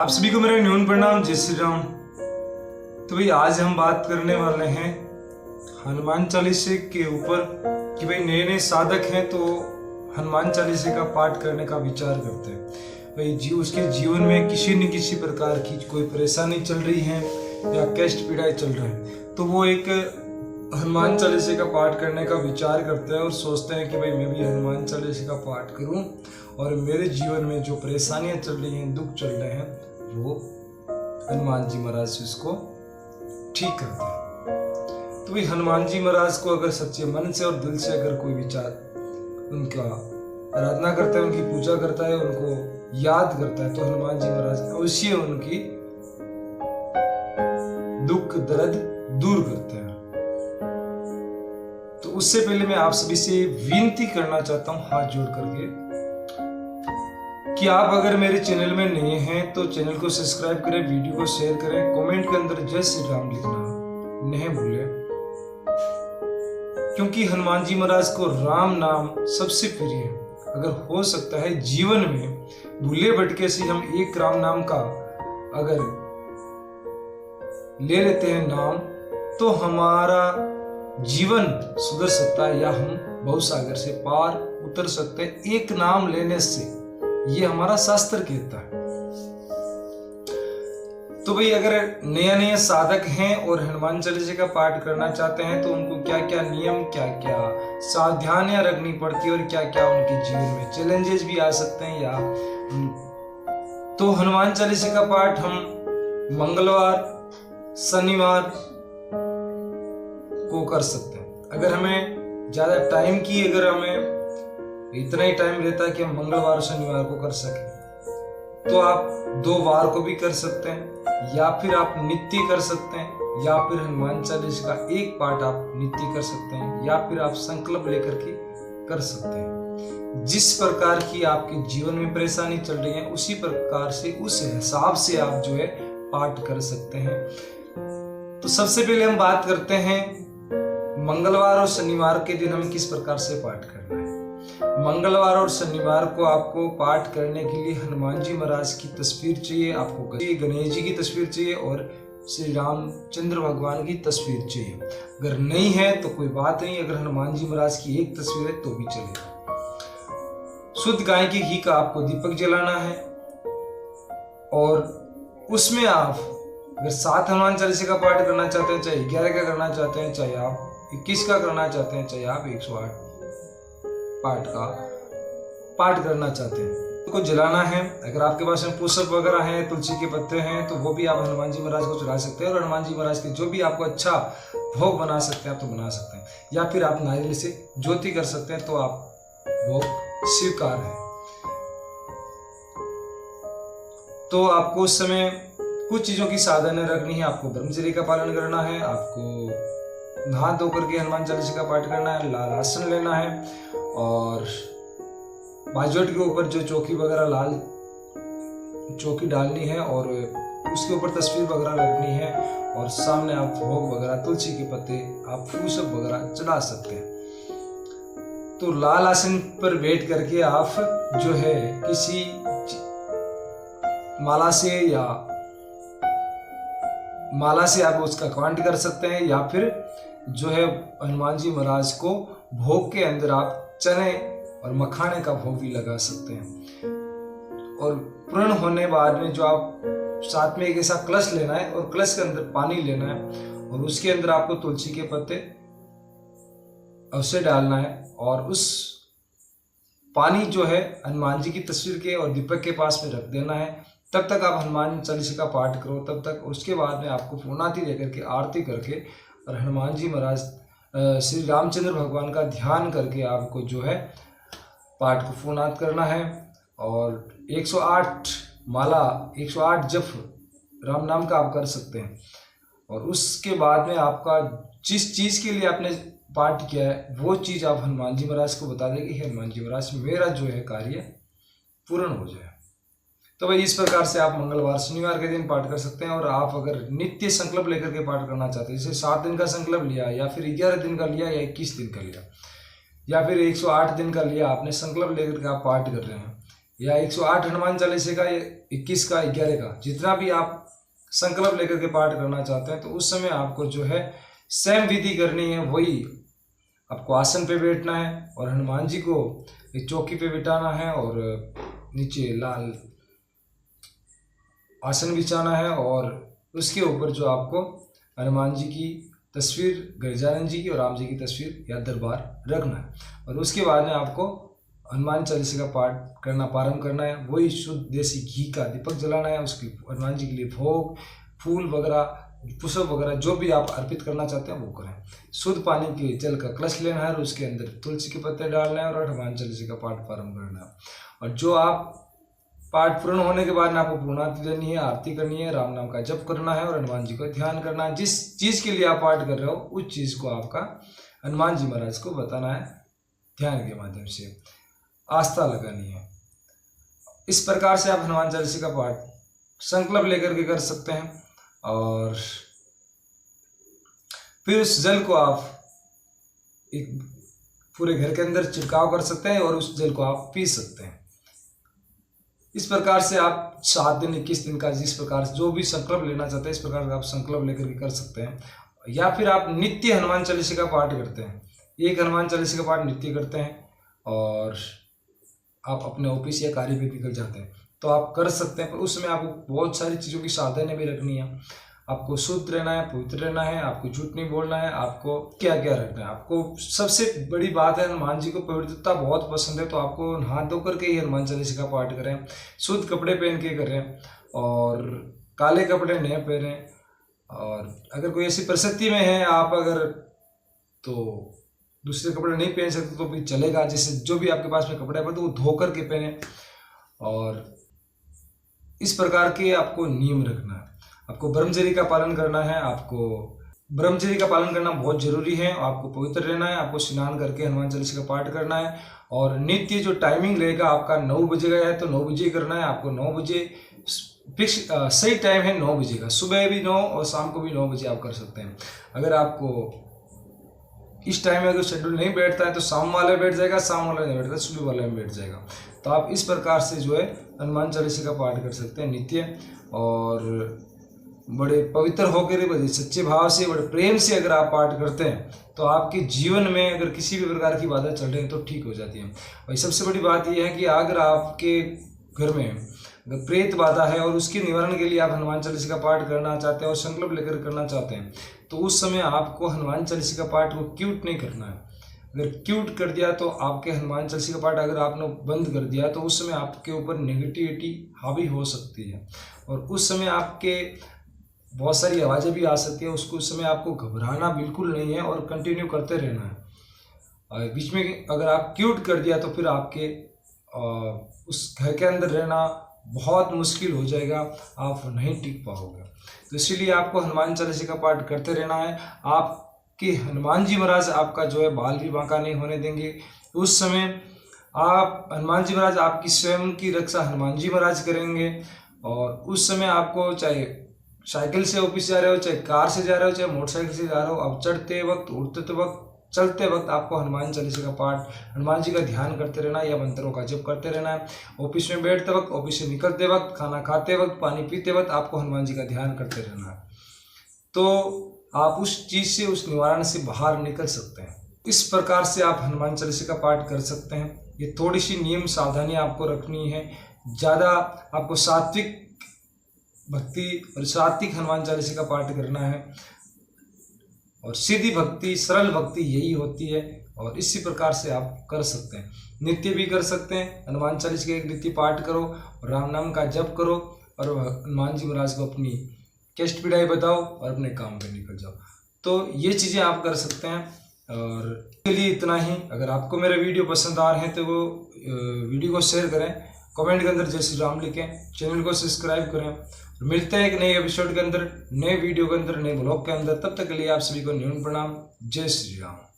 आप सभी को मेरा न्यून प्रणाम, जय श्री राम। तो भाई आज हम बात करने वाले हैं हनुमान चालीसे के ऊपर कि भाई नए नए साधक हैं तो हनुमान चालीसे का पाठ करने का विचार करते हैं। भाई उसके जीवन में किसी न किसी प्रकार की कोई परेशानी चल रही है या कष्ट पीड़ाएं चल रहे हैं, तो वो एक हनुमान चालीसे का पाठ करने का विचार करते हैं और सोचते हैं कि भाई मैं भी हनुमान चालीसे का पाठ करूं और मेरे जीवन में जो परेशानियां चल रही हैं, दुख चल रहे हैं, वो हनुमान जी महाराज उसको ठीक करते हैं। तो भाई हनुमान जी महाराज को अगर सच्चे मन से और दिल से अगर कोई विचार उनका आराधना करता है, उनकी पूजा करता है, उनको याद करता है, तो हनुमान जी महाराज अवश्य उनकी दुख दर्द दूर करते हैं। तो उससे पहले मैं आप सभी से विनती करना चाहता हूं हाथ जोड़ करके कि आप अगर मेरे चैनल में नए हैं तो चैनल को सब्सक्राइब करें, वीडियो को शेयर करें, कमेंट के अंदर जय श्री राम लिखना नहीं भूलें, क्योंकि हनुमान जी महाराज को राम नाम सबसे प्रिय है। अगर हो सकता है जीवन में भूले भटके से हम एक राम नाम का अगर ले लेते हैं नाम, तो हमारा जीवन सुधर सकता है या हम भवसागर से पार उतर सकते हैं एक नाम लेने से। ये हमारा शास्त्र कहता है। तो भाई अगर नया नया साधक हैं और हनुमान चालीसा का पाठ करना चाहते हैं तो उनको क्या क्या नियम, क्या क्या सावधानियां रखनी पड़ती है और क्या क्या उनके जीवन में चैलेंजेस भी आ सकते हैं या तो हनुमान चालीसा का पाठ हम मंगलवार, शनिवार को कर सकते हैं। अगर हमें ज्यादा टाइम की अगर हमें इतना ही टाइम रहता है कि हम मंगलवार और शनिवार को कर सकें, तो आप 2 वार को भी कर सकते हैं या फिर आप नित्य कर सकते हैं या फिर हनुमान चालीसा का एक पाठ आप नित्य कर सकते हैं या फिर आप संकल्प लेकर के कर सकते हैं। जिस प्रकार की आपके जीवन में परेशानी चल रही है उसी प्रकार से उस हिसाब से आप जो है पाठ कर सकते हैं। तो सबसे पहले हम बात करते हैं मंगलवार और शनिवार के दिन हम किस प्रकार से पाठ करना है। मंगलवार और शनिवार को आपको पाठ करने के लिए हनुमान जी महाराज की तस्वीर चाहिए, आपको गणेश जी की तस्वीर चाहिए और श्री रामचंद्र भगवान की तस्वीर चाहिए। अगर नहीं है तो कोई बात नहीं, अगर हनुमान जी महाराज की एक तस्वीर है तो भी चलेगा। शुद्ध गाय के घी का आपको दीपक जलाना है और उसमें आप अगर 7 हनुमान चालीसा का पाठ करना चाहते हैं, चाहे 11 का करना चाहते हैं, चाहे आप 21 का करना चाहते हैं, चाहे आप 108 पाठ का पाठ करना चाहते हैं, को जलाना है। अगर आपके पास में पुष्प वगैरह हैं, तुलसी के पत्ते हैं, तो वो भी आप हनुमान जी महाराज को चढ़ा सकते हैं और हनुमान जी महाराज के जो भी आपको अच्छा भोग बना सकते हैं आप तो बना सकते हैं, या फिर आप नारियल से ज्योति कर सकते हैं, तो आप भोग स्वीकार है। तो आपको उस समय कुछ चीजों की सावधानी रखनी है। आपको ब्रह्मचर्य का पालन करना है, आपको नहा धो करके हनुमान चालीसा का पाठ करना है, लाल आसन लेना है और बाजोट के ऊपर जो चौकी वगैरह लाल चौकी डालनी है और उसके ऊपर तस्वीर वगैरह रखनी है और सामने आप भोग वगैरह, तुलसी के पत्ते, आप फूसप वगैरह चढ़ा सकते हैं। तो लाल आसन पर बैठ करके आप जो है किसी माला से आप उसका कांट कर सकते हैं या फिर जो है हनुमान जी महाराज को भोग के अंदर आप चने और मखाने का भोग भी लगा सकते हैं। और पूर्ण होने बाद में जो आप साथ में एक ऐसा कलश लेना है और कलश के अंदर पानी लेना है और उसके अंदर आपको तुलसी के पत्ते अवश्य डालना है और उस पानी जो है हनुमान जी की तस्वीर के और दीपक के पास में रख देना है। तब तक आप हनुमान चालीसा का पाठ करो, तब तक उसके बाद में आपको पूर्णाहुति देकर के आरती करके और हनुमान जी महाराज श्री रामचंद्र भगवान का ध्यान करके आपको जो है पाठ को पूर्णाहुति करना है और 108 माला, 108 जप राम नाम का आप कर सकते हैं। और उसके बाद में आपका जिस चीज़ के लिए आपने पाठ किया है वो चीज़ आप हनुमान जी महाराज को बता देंगे, हनुमान जी महाराज मेरा जो है कार्य पूर्ण हो जाए। तो भाई इस प्रकार से आप मंगलवार, शनिवार के दिन पाठ कर सकते हैं। और आप अगर नित्य संकल्प लेकर के पाठ करना चाहते हैं, जैसे 7 दिन का संकल्प लिया या फिर 11 दिन का लिया या 21 दिन का लिया या फिर 108 दिन का लिया, आपने संकल्प लेकर के आप पाठ कर रहे हैं या 108 हनुमान चालीसा का, 21 का, 11 का, जितना भी आप संकल्प लेकर के पाठ करना चाहते हैं, तो उस समय आपको जो है सेम विधि करनी है। वही आपको आसन पे बैठना है और हनुमान जी को एक चौकी पे बिठाना है और नीचे लाल आसन बिछाना है और उसके ऊपर जो आपको हनुमान जी की तस्वीर, गजानन जी की और राम जी की तस्वीर या दरबार रखना है। और उसके बाद में आपको हनुमान चालीसा का पाठ करना प्रारंभ करना है। वही शुद्ध देसी घी का दीपक जलाना है, उसकी हनुमान जी के लिए भोग, फूल वगैरह, पुष्प वगैरह जो भी आप अर्पित करना चाहते हैं वो करें। शुद्ध पानी के जल का कलश लेना है और उसके अंदर तुलसी के पत्ते डालना है और हनुमान चालीसा का पाठ प्रारंभ करना है। और जो आप पाठ पूर्ण होने के बाद आपको पूर्णाहुति देनी है, आरती करनी है, राम नाम का जप करना है और हनुमान जी को ध्यान करना है। जिस चीज़ के लिए आप पाठ कर रहे हो उस चीज़ को आपका हनुमान जी महाराज को बताना है, ध्यान के माध्यम से आस्था लगानी है। इस प्रकार से आप हनुमान चालीसा का पाठ संकल्प लेकर के कर सकते हैं। और फिर उस जल को आप एक पूरे घर के अंदर छिड़काव कर सकते हैं और उस जल को आप पी सकते हैं। इस प्रकार से आप 7 दिन 21 दिन का जिस प्रकार से जो भी संकल्प लेना चाहते हैं, इस प्रकार से आप संकल्प लेकर के कर सकते हैं। या फिर आप नित्य हनुमान चालीसा का पाठ करते हैं, एक हनुमान चालीसा का पाठ नित्य करते हैं और आप अपने ऑफिस या कार्य पे निकल जाते हैं, तो आप कर सकते हैं। पर उसमें आपको बहुत सारी चीज़ों की सावधानी भी रखनी है। आपको शुद्ध रहना है, पवित्र रहना है, आपको झूठ नहीं बोलना है, आपको क्या क्या रखना है। आपको सबसे बड़ी बात है, हनुमान जी को पवित्रता बहुत पसंद है, तो आपको हाथ धो करके ही हनुमान चालीसा का पाठ करें, शुद्ध कपड़े पहन के करें और काले कपड़े नहीं पहनें। और अगर कोई ऐसी परिस्थिति में है आप अगर तो दूसरे कपड़े नहीं पहन सकते तो भी चलेगा, जैसे जो भी आपके पास में कपड़े हैं तो वो धो करके पहने। और इस प्रकार के आपको नियम रखना है। आपको ब्रह्मचर्य का पालन करना है, आपको ब्रह्मचर्य का पालन करना बहुत जरूरी है। आपको पवित्र रहना है, आपको स्नान करके हनुमान चालीसा का पाठ करना है। और नित्य जो टाइमिंग रहेगा आपका 9 बजे का है तो 9 बजे करना है। आपको 9 बजे फिक्स सही टाइम है, 9 बजे का, सुबह भी 9 और शाम को भी 9 बजे आप कर सकते हैं। अगर आपको इस टाइम में अगर शेड्यूल नहीं बैठता है तो शाम वाला बैठ जाएगा, शाम वाला नहीं बैठता सुबह वाला में बैठ जाएगा। तो आप इस प्रकार से जो है हनुमान चालीसा का पाठ कर सकते हैं नित्य। और बड़े पवित्र होकर, बड़े सच्चे भाव से, बड़े प्रेम से अगर आप पाठ करते हैं तो आपके जीवन में अगर किसी भी प्रकार की बाधा चल रही है तो ठीक हो जाती है। और सबसे बड़ी बात यह है कि अगर आपके घर में अगर प्रेत बाधा है और उसके निवारण के लिए आप हनुमान चालीसा का पाठ करना चाहते हैं और संकल्प लेकर करना चाहते हैं, तो उस समय आपको हनुमान चालीसा का पाठ को क्यूट नहीं करना है। अगर क्यूट कर दिया तो आपके हनुमान चालीसा का पाठ अगर आपने बंद कर दिया तो उस समय आपके ऊपर नेगेटिविटी हावी हो सकती है और उस समय आपके बहुत सारी आवाज़ें भी आ सकती है। उसको उस समय आपको घबराना बिल्कुल नहीं है और कंटिन्यू करते रहना है। और बीच में अगर आप क्यूट कर दिया तो फिर आपके उस घर के अंदर रहना बहुत मुश्किल हो जाएगा, आप नहीं टिक पाओगे। तो इसीलिए आपको हनुमान चालीसा का पाठ करते रहना है। आपके हनुमान जी महाराज आपका जो है बाल भी बांका नहीं होने देंगे। उस समय आप हनुमान जी महाराज आपकी स्वयं की रक्षा हनुमान जी महाराज करेंगे। और उस समय आपको चाहे साइकिल से ऑफिस जा रहे हो, चाहे कार से जा रहे हो, चाहे मोटरसाइकिल से जा रहे हो, आप चढ़ते वक्त, उड़ते वक्त, चलते वक्त आपको हनुमान चालीसा का पाठ, हनुमान जी का ध्यान करते रहना या मंत्रों का जप करते रहना है। ऑफिस में बैठते वक्त, ऑफिस से निकलते वक्त, खाना खाते वक्त, पानी पीते वक्त आपको हनुमान जी का ध्यान करते रहना है। तो आप उस चीज़ से, उस निवारण से बाहर निकल सकते हैं। इस प्रकार से आप हनुमान चालीसा का पाठ कर सकते हैं। ये थोड़ी सी नियम सावधानी आपको रखनी है। ज़्यादा आपको सात्विक भक्ति और सात्विक हनुमान चालीसा का पाठ करना है। और सीधी भक्ति, सरल भक्ति यही होती है। और इसी प्रकार से आप कर सकते हैं। नित्य भी कर सकते हैं, हनुमान चालीसा का एक नित्य पाठ करो, राम नाम का जप करो और हनुमान जी महाराज को अपनी कष्ट पीड़ाएं बताओ और अपने काम पे निकल जाओ। तो ये चीज़ें आप कर सकते हैं। और इसके लिए इतना ही। अगर आपको मेरे वीडियो पसंद आ रहे हैं तो वो वीडियो को शेयर करें, कमेंट के अंदर जय श्री राम लिखें, चैनल को सब्सक्राइब करें। मिलते हैं एक नए एपिसोड के अंदर, नए वीडियो के अंदर, नए ब्लॉग के अंदर। तब तक के लिए आप सभी को न्यून प्रणाम। जय श्री राम।